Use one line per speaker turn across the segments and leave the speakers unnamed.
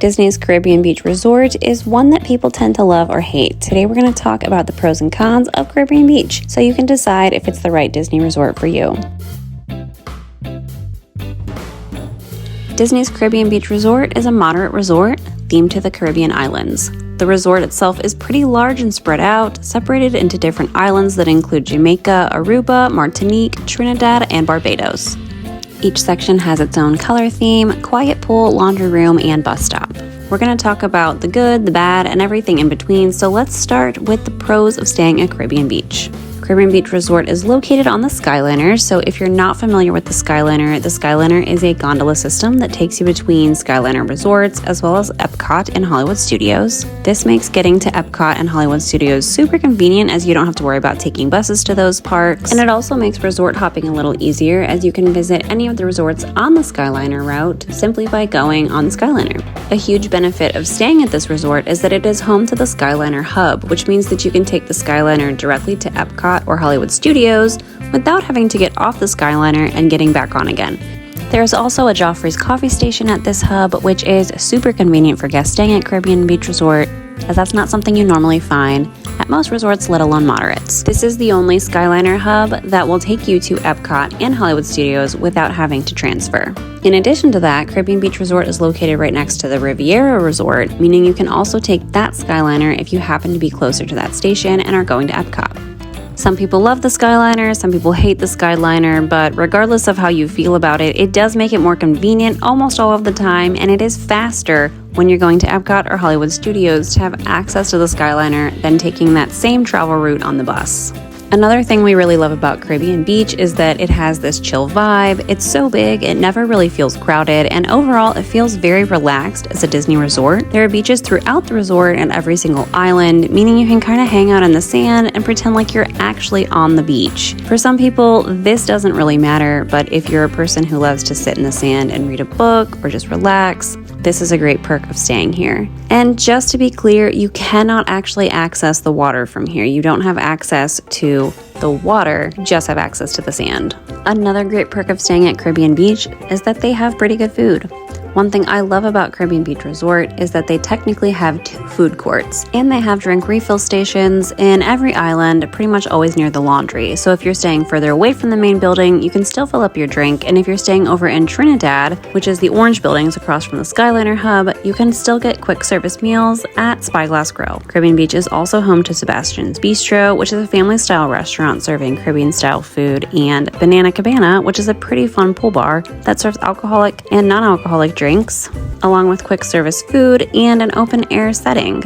Disney's Caribbean Beach Resort is one that people tend to love or hate. Today we're going to talk about the pros and cons of Caribbean Beach so you can decide if it's the right Disney resort for you. Disney's Caribbean Beach Resort is a moderate resort themed to the Caribbean islands. The resort itself is pretty large and spread out, separated into different islands that include Jamaica, Aruba, Martinique, Trinidad, and Barbados. Each section has its own color theme, quiet pool, laundry room, and bus stop. We're going to talk about the good, the bad, and everything in between, so let's start with the pros of staying at Caribbean Beach. Caribbean Beach Resort is located on the Skyliner, so if you're not familiar with the Skyliner is a gondola system that takes you between Skyliner resorts as well as Epcot and Hollywood Studios. This makes getting to Epcot and Hollywood Studios super convenient as you don't have to worry about taking buses to those parks. And it also makes resort hopping a little easier as you can visit any of the resorts on the Skyliner route simply by going on the Skyliner. A huge benefit of staying at this resort is that it is home to the Skyliner hub, which means that you can take the Skyliner directly to Epcot or Hollywood Studios without having to get off the Skyliner and getting back on again. There's also a Joffrey's coffee station at this hub, which is super convenient for guests staying at Caribbean Beach Resort, as that's not something you normally find at most resorts, let alone moderates. This is the only Skyliner hub that will take you to Epcot and Hollywood Studios without having to transfer. In addition to that, Caribbean Beach Resort is located right next to the Riviera Resort, meaning you can also take that Skyliner if you happen to be closer to that station and are going to Epcot. Some people love the Skyliner, some people hate the Skyliner, but regardless of how you feel about it, it does make it more convenient almost all of the time, and it is faster when you're going to Epcot or Hollywood Studios to have access to the Skyliner than taking that same travel route on the bus. Another thing we really love about Caribbean Beach is that it has this chill vibe. It's so big, it never really feels crowded, and overall it feels very relaxed as a Disney resort. There are beaches throughout the resort and every single island, meaning you can kind of hang out in the sand and pretend like you're actually on the beach. For some people, this doesn't really matter, but if you're a person who loves to sit in the sand and read a book or just relax, this is a great perk of staying here. And just to be clear, you cannot actually access the water from here. You don't have access to the water, you just have access to the sand. Another great perk of staying at Caribbean Beach is that they have pretty good food. One thing I love about Caribbean Beach Resort is that they technically have 2 food courts, and they have drink refill stations in every island, pretty much always near the laundry. So if you're staying further away from the main building, you can still fill up your drink, and if you're staying over in Trinidad, which is the orange buildings across from the Skyliner hub, you can still get quick service meals at Spyglass Grill. Caribbean Beach is also home to Sebastian's Bistro, which is a family-style restaurant serving Caribbean-style food, and Banana Cabana, which is a pretty fun pool bar that serves alcoholic and non-alcoholic drinks, along with quick service food and an open air setting.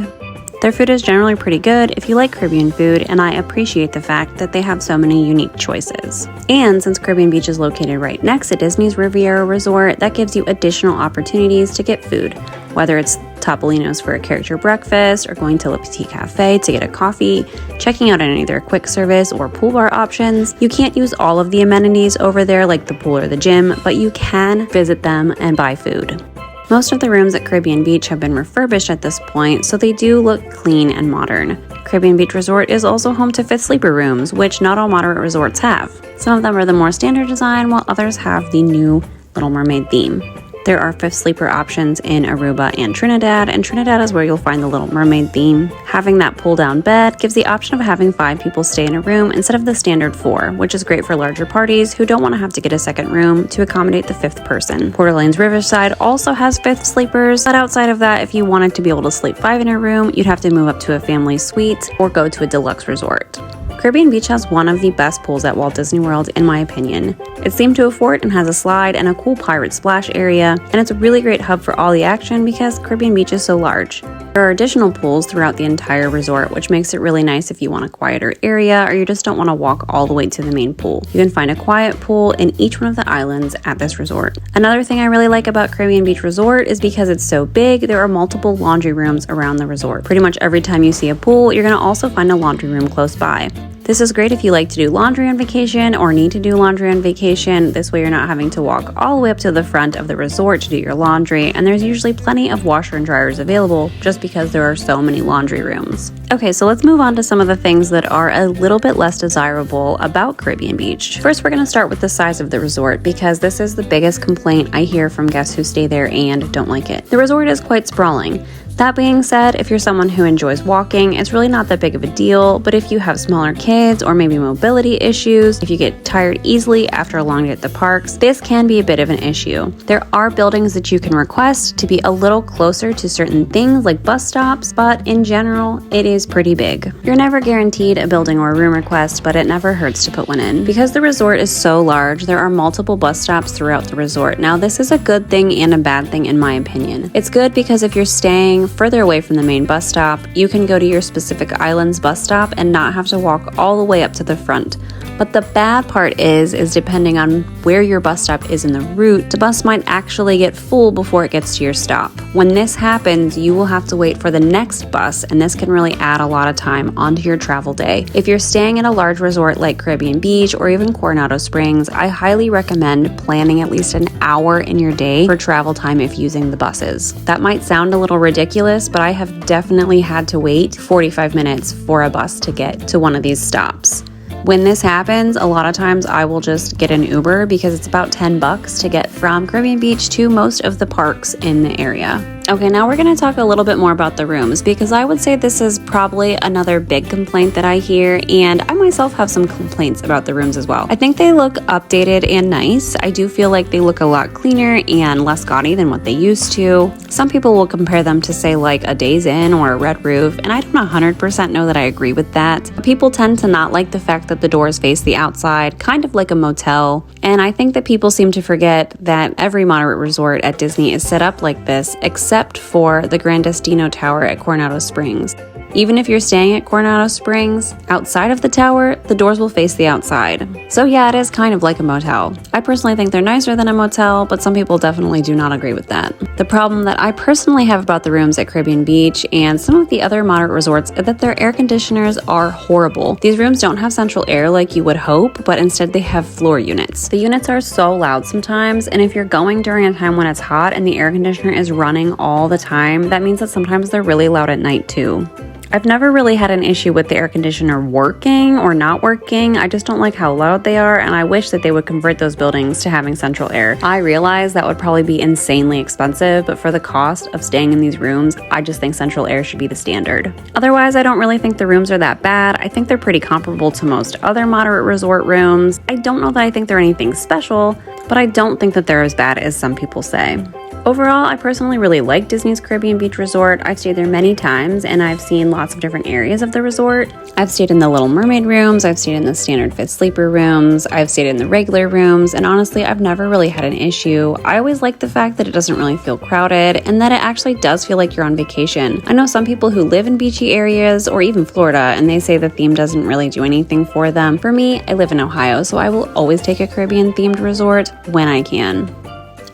Their food is generally pretty good if you like Caribbean food, and I appreciate the fact that they have so many unique choices. And since Caribbean Beach is located right next to Disney's Riviera Resort, that gives you additional opportunities to get food, whether it's Topolino's for a character breakfast or going to Le Petit Cafe to get a coffee, checking out any of their quick service or pool bar options. You can't use all of the amenities over there like the pool or the gym, but you can visit them and buy food. Most of the rooms at Caribbean Beach have been refurbished at this point, so they do look clean and modern. Caribbean Beach Resort is also home to 5th Sleeper rooms, which not all moderate resorts have. Some of them are the more standard design, while others have the new Little Mermaid theme. There are 5th Sleeper options in Aruba and Trinidad is where you'll find the Little Mermaid theme. Having that pull-down bed gives the option of having 5 people stay in a room instead of the standard 4, which is great for larger parties who don't want to have to get a second room to accommodate the 5th person. Port Orleans Riverside also has 5th sleepers, but outside of that, if you wanted to be able to sleep 5 in a room, you'd have to move up to a family suite or go to a deluxe resort. Caribbean Beach has one of the best pools at Walt Disney World, in my opinion. It's themed to a fort and has a slide and a cool pirate splash area, and it's a really great hub for all the action because Caribbean Beach is so large. There are additional pools throughout the entire resort, which makes it really nice if you want a quieter area or you just don't want to walk all the way to the main pool. You can find a quiet pool in each one of the islands at this resort. Another thing I really like about Caribbean Beach Resort is because it's so big, there are multiple laundry rooms around the resort. Pretty much every time you see a pool, you're going to also find a laundry room close by. This is great if you like to do laundry on vacation or need to do laundry on vacation. This way you're not having to walk all the way up to the front of the resort to do your laundry, and there's usually plenty of washer and dryers available just because there are so many laundry rooms. Okay, so let's move on to some of the things that are a little bit less desirable about Caribbean Beach. First, we're going to start with the size of the resort because this is the biggest complaint I hear from guests who stay there and don't like it. The resort is quite sprawling. That being said, if you're someone who enjoys walking, it's really not that big of a deal, but if you have smaller kids or maybe mobility issues, if you get tired easily after a long day at the parks, this can be a bit of an issue. There are buildings that you can request to be a little closer to certain things like bus stops, but in general, it is pretty big. You're never guaranteed a building or a room request, but it never hurts to put one in. Because the resort is so large, there are multiple bus stops throughout the resort. Now, this is a good thing and a bad thing in my opinion. It's good because if you're staying further away from the main bus stop, you can go to your specific island's bus stop and not have to walk all the way up to the front. But the bad part is depending on where your bus stop is in the route, the bus might actually get full before it gets to your stop. When this happens, you will have to wait for the next bus, and this can really add a lot of time onto your travel day. If you're staying at a large resort like Caribbean Beach or even Coronado Springs, I highly recommend planning at least an hour in your day for travel time if using the buses. That might sound a little ridiculous, but I have definitely had to wait 45 minutes for a bus to get to one of these stops. When this happens, a lot of times I will just get an Uber because it's about $10 to get from Caribbean Beach to most of the parks in the area. Okay, now we're going to talk a little bit more about the rooms because I would say this is probably another big complaint that I hear, and I myself have some complaints about the rooms as well. I think they look updated and nice. I do feel like they look a lot cleaner and less gaudy than what they used to. Some people will compare them to say like a Days Inn or a Red Roof, and I don't 100% know that I agree with that. People tend to not like the fact that the doors face the outside, kind of like a motel, and I think that people seem to forget that every moderate resort at Disney is set up like this, except for the Grand Destino Tower at Coronado Springs. Even if you're staying at Coronado Springs, outside of the tower, the doors will face the outside. So yeah, it is kind of like a motel. I personally think they're nicer than a motel, but some people definitely do not agree with that. The problem that I personally have about the rooms at Caribbean Beach and some of the other moderate resorts is that their air conditioners are horrible. These rooms don't have central air like you would hope, but instead they have floor units. The units are so loud sometimes, and if you're going during a time when it's hot and the air conditioner is running all the time, that means that sometimes they're really loud at night too. I've never really had an issue with the air conditioner working or not working. I just don't like how loud they are, and I wish that they would convert those buildings to having central air. I realize that would probably be insanely expensive, but for the cost of staying in these rooms, I just think central air should be the standard. Otherwise, I don't really think the rooms are that bad. I think they're pretty comparable to most other moderate resort rooms. I don't know that I think they're anything special, but I don't think that they're as bad as some people say. Overall, I personally really like Disney's Caribbean Beach Resort. I've stayed there many times and I've seen lots of different areas of the resort. I've stayed in the Little Mermaid rooms, I've stayed in the Standard Fit Sleeper rooms, I've stayed in the regular rooms, and honestly, I've never really had an issue. I always like the fact that it doesn't really feel crowded and that it actually does feel like you're on vacation. I know some people who live in beachy areas or even Florida and they say the theme doesn't really do anything for them. For me, I live in Ohio, so I will always take a Caribbean themed resort when I can.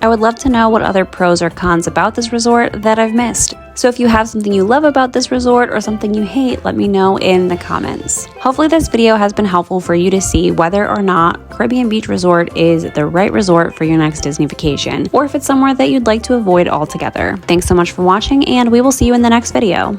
I would love to know what other pros or cons about this resort that I've missed. So if you have something you love about this resort or something you hate, let me know in the comments. Hopefully this video has been helpful for you to see whether or not Caribbean Beach Resort is the right resort for your next Disney vacation, or if it's somewhere that you'd like to avoid altogether. Thanks so much for watching, and we will see you in the next video.